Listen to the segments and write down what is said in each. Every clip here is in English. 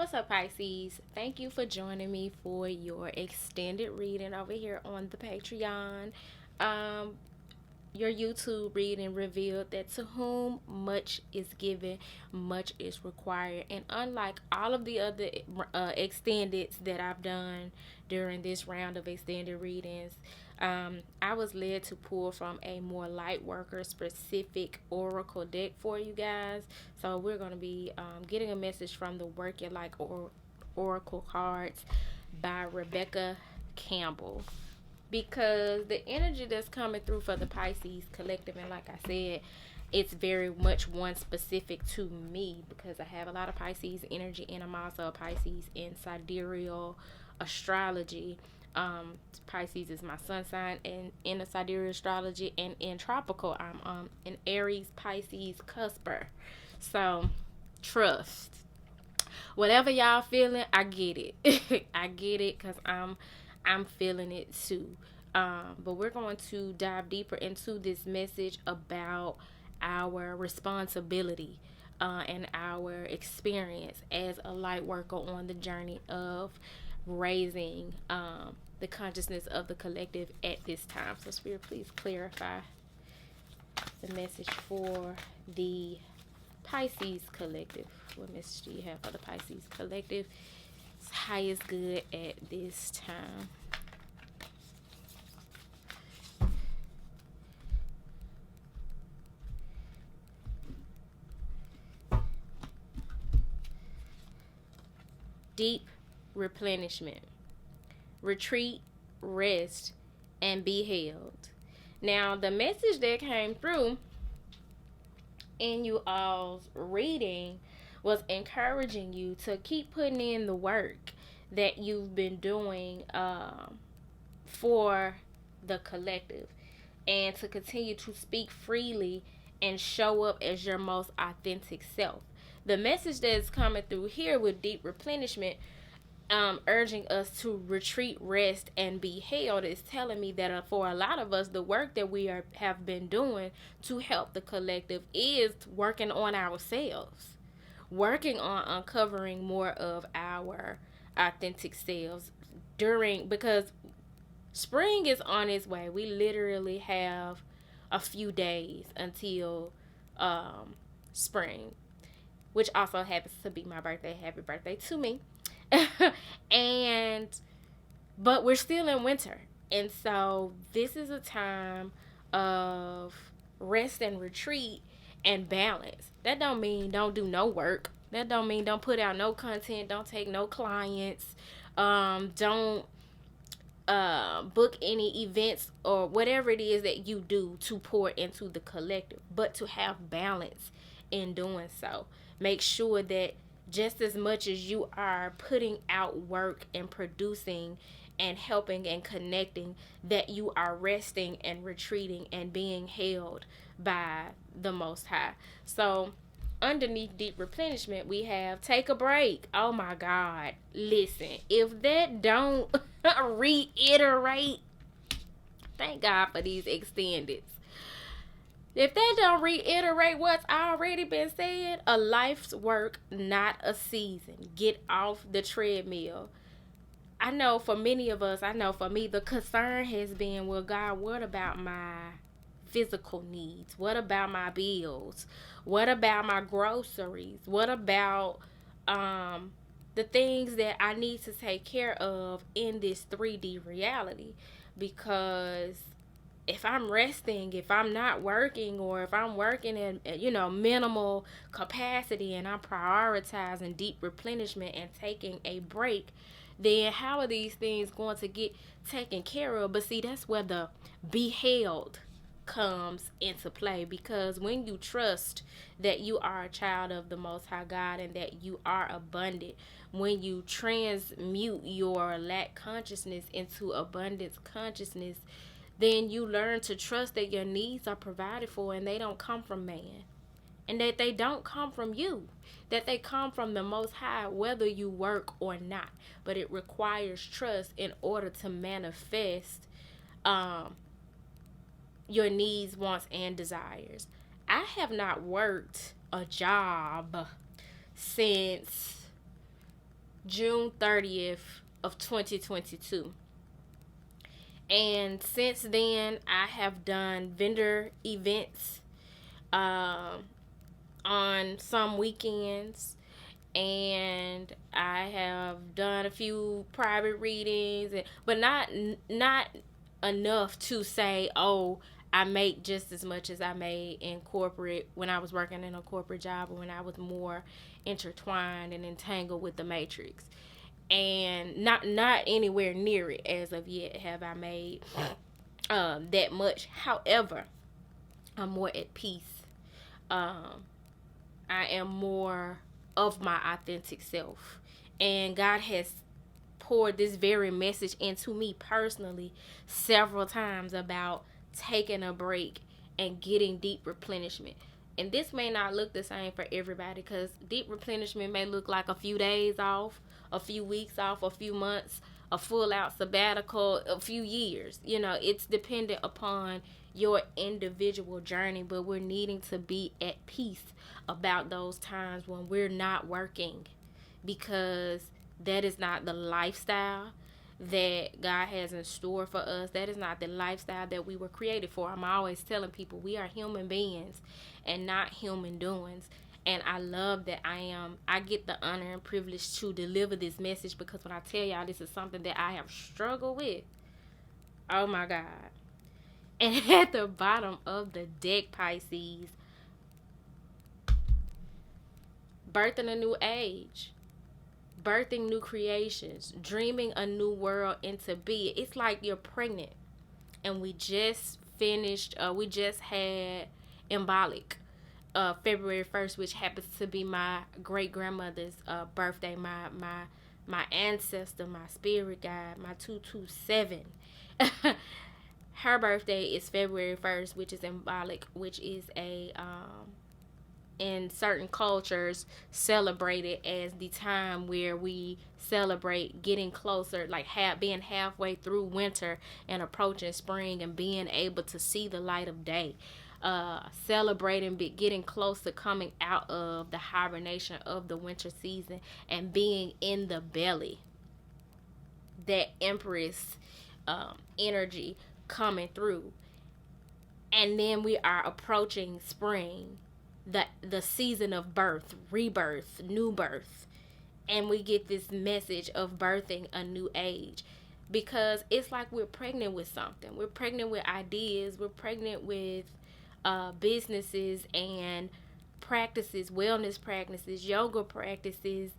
What's up, Pisces? Thank you for joining me for your extended reading over here on the Patreon. Um, your YouTube reading revealed that to whom much is given, much is required. And unlike all of the other extendeds that I've done during this round of extended readings, I was led to pull from a more light worker specific oracle deck for you guys. So we're going to be getting a message from the Work Your Like Oracle cards by Rebecca Campbell, because the energy that's coming through for the Pisces collective, and like I said, it's very much one specific to me because I have a lot of Pisces energy, and I'm also a Pisces in sidereal astrology. Pisces is my sun sign, and in the sidereal astrology, and in tropical, I'm an Aries Pisces cusper. So trust whatever y'all feeling, I get it. I get it because I'm feeling it too. But we're going to dive deeper into this message about our responsibility and our experience as a light worker on the journey of raising the consciousness of the collective at this time. So Spirit, please clarify the message for the Pisces collective. What message do you have for the Pisces collective? It's highest good at this time. Deep replenishment. Retreat, rest, and be held. Now, the message that came through in you all's reading was encouraging you to keep putting in the work that you've been doing for the collective, and to continue to speak freely and show up as your most authentic self. The message that is coming through here with deep replenishment, urging us to retreat, rest, and be held, is telling me that for a lot of us, the work that we have been doing to help the collective is working on ourselves, working on uncovering more of our authentic selves because spring is on its way. We literally have a few days until spring, which also happens to be my birthday. Happy birthday to me. But we're still in winter, and so this is a time of rest and retreat and balance. That don't mean don't do no work. That don't mean don't put out no content, don't take no clients, don't book any events or whatever it is that you do to pour into the collective, but to have balance in doing so. Make sure that just as much as you are putting out work and producing and helping and connecting, that you are resting and retreating and being held by the Most High. So underneath deep replenishment, we have take a break. Oh my God. Listen, if that don't reiterate, thank God for these extendeds. If that don't reiterate what's already been said, a life's work, not a season. Get off the treadmill. I know for many of us, I know for me, the concern has been, well, God, what about my physical needs? What about my bills? What about my groceries? What about the things that I need to take care of in this 3D reality? Because if I'm resting, if I'm not working, or if I'm working in, minimal capacity, and I'm prioritizing deep replenishment and taking a break, then how are these things going to get taken care of? But see, that's where the beheld comes into play, because when you trust that you are a child of the Most High God and that you are abundant, when you transmute your lack consciousness into abundance consciousness, then you learn to trust that your needs are provided for, and they don't come from man, and that they don't come from you, that they come from the Most High, whether you work or not. But it requires trust in order to manifest your needs, wants, and desires. I have not worked a job since June 30th of 2022. And since then, I have done vendor events um, on some weekends, and I have done a few private readings, but not enough to say, oh, I make just as much as I made in corporate when I was working in a corporate job, or when I was more intertwined and entangled with the matrix. And not anywhere near it as of yet have I made that much. However, I'm more at peace. Um, I am more of my authentic self. And God has poured this very message into me personally several times about taking a break and getting deep replenishment. And this may not look the same for everybody, because deep replenishment may look like a few days off, a few weeks off, a few months, a full out sabbatical, a few years. It's dependent upon your individual journey, but we're needing to be at peace about those times when we're not working, because that is not the lifestyle that God has in store for us. That is not the lifestyle that we were created for. I'm always telling people we are human beings and not human doings. And I love that I get the honor and privilege to deliver this message, because when I tell y'all, this is something that I have struggled with. Oh my God. And at the bottom of the deck, Pisces, birthing a new age, birthing new creations, dreaming a new world into being. It's like you're pregnant. And we just had Embolic, February 1st, which happens to be my great grandmother's birthday. My ancestor, my spirit guide, my 227. Her birthday is February 1st, which is Embolic, which is a in certain cultures celebrated as the time where we celebrate getting closer, like being halfway through winter and approaching spring, and being able to see the light of day, celebrating getting close to coming out of the hibernation of the winter season and being in the belly. That Empress energy coming through. And then we are approaching spring, the season of birth, rebirth, new birth. And we get this message of birthing a new age, because it's like we're pregnant with something. We're pregnant with ideas. We're pregnant with businesses and practices, wellness practices, yoga practices,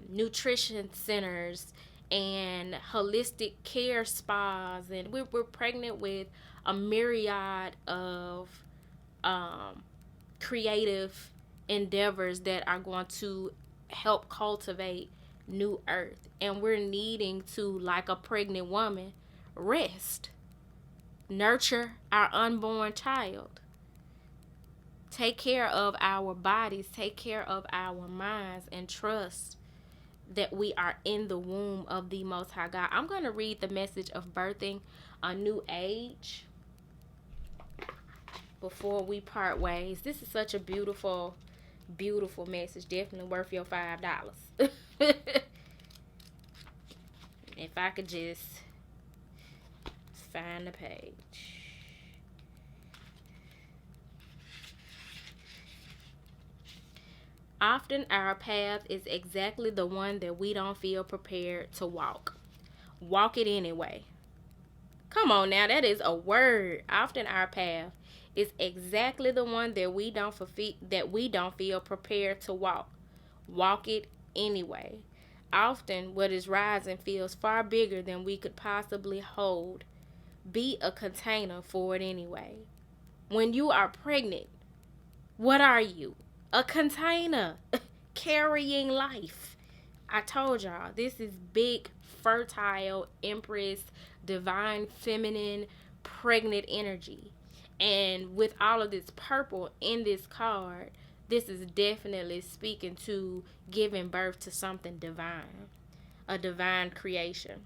nutrition centers, and holistic care spas. And we're pregnant with a myriad of creative endeavors that are going to help cultivate new earth. And we're needing to, like a pregnant woman, rest, nurture our unborn child, take care of our bodies, take care of our minds, and trust that we are in the womb of the Most High God. I'm going to read the message of birthing a new age before we part ways. This is such a beautiful, beautiful message. Definitely worth your $5. If I could just find the page. Often our path is exactly the one that we don't feel prepared to walk. Walk it anyway. Come on now, that is a word. Often our path is exactly the one that we don't feel prepared to walk. Walk it anyway. Often what is rising feels far bigger than we could possibly hold. Be a container for it anyway. When you are pregnant, what are you? A container carrying life. I told y'all, this is big, fertile, Empress, divine, feminine, pregnant energy. And with all of this purple in this card, this is definitely speaking to giving birth to something divine, a divine creation.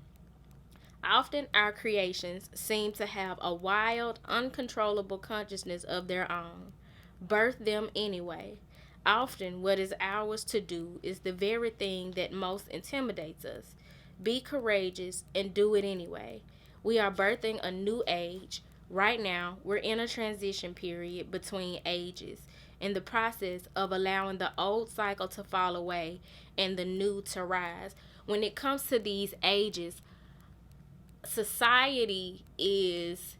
Often our creations seem to have a wild, uncontrollable consciousness of their own. Birth them anyway. Often, what is ours to do is the very thing that most intimidates us. Be courageous and do it anyway. We are birthing a new age. Right now, we're in a transition period between ages, in the process of allowing the old cycle to fall away and the new to rise. When it comes to these ages, society is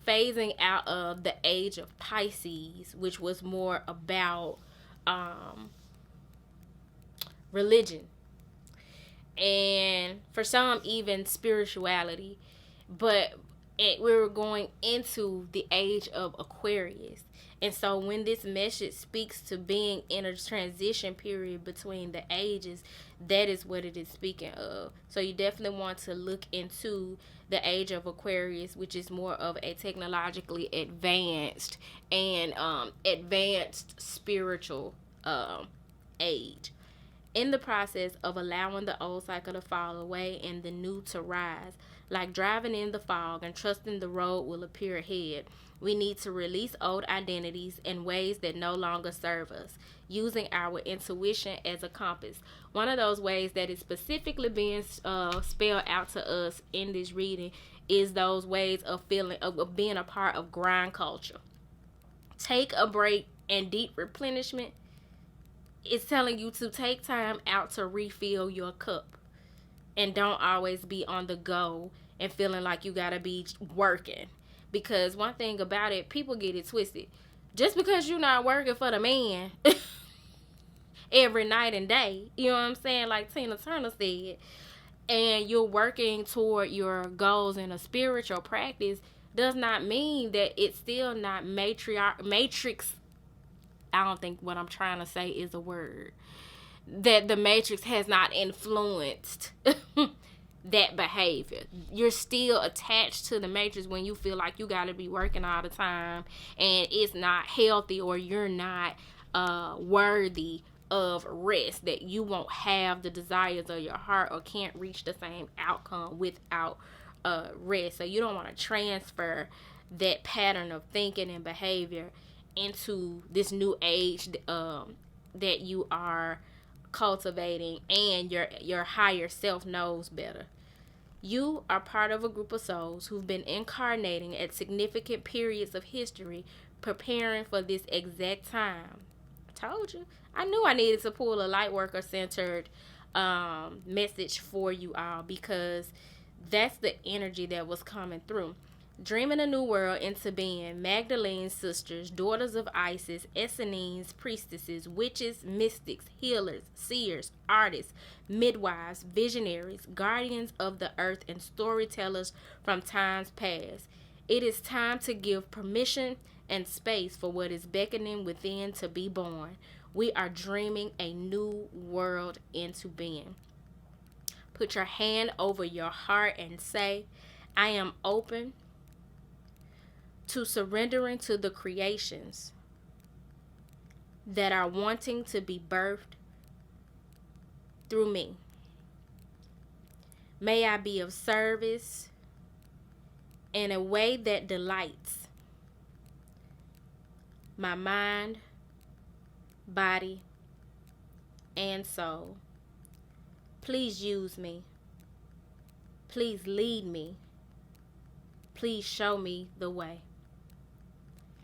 phasing out of the age of Pisces, which was more about um, religion and for some even spirituality, but we were going into the age of Aquarius. And so when this message speaks to being in a transition period between the ages, that is what it is speaking of. So you definitely want to look into the age of Aquarius, which is more of a technologically advanced and advanced spiritual age. In the process of allowing the old cycle to fall away and the new to rise, like driving in the fog and trusting the road will appear ahead, we need to release old identities and ways that no longer serve us, using our intuition as a compass. One of those ways that is specifically being spelled out to us in this reading is those ways of feeling of being a part of grind culture. Take a break and deep replenishment. It's telling you to take time out to refill your cup and don't always be on the go and feeling like you gotta be working. Because one thing about it, people get it twisted. Just because you're not working for the man every night and day, you know what I'm saying? Like Tina Turner said, and you're working toward your goals in a spiritual practice, does not mean that it's still not matrix. I don't think what I'm trying to say is a word. That the matrix has not influenced that behavior. You're still attached to the matrix when you feel like you got to be working all the time and it's not healthy, or you're not worthy of rest, that you won't have the desires of your heart or can't reach the same outcome without rest. So you don't want to transfer that pattern of thinking and behavior into this new age that you are cultivating, and your higher self knows better. You are part of a group of souls who've been incarnating at significant periods of history, preparing for this exact time. I told you. I knew I needed to pull a light worker centered message for you all, because that's the energy that was coming through. Dreaming a new world into being. Magdalene's sisters, daughters of Isis, Essenes, priestesses, witches, mystics, healers, seers, artists, midwives, visionaries, guardians of the earth, and storytellers from times past. It is time to give permission and space for what is beckoning within to be born. We are dreaming a new world into being. Put your hand over your heart and say, I am open to surrendering to the creations that are wanting to be birthed through me. May I be of service in a way that delights my mind, body, and soul. Please use me. Please lead me. Please show me the way.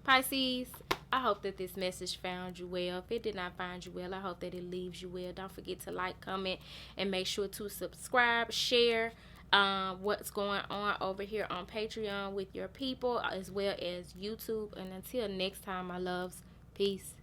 Pisces, I hope that this message found you well. If it did not find you well, I hope that it leaves you well. Don't forget to like, comment, and make sure to subscribe, share what's going on over here on Patreon with your people, as well as YouTube. And until next time, my loves, peace.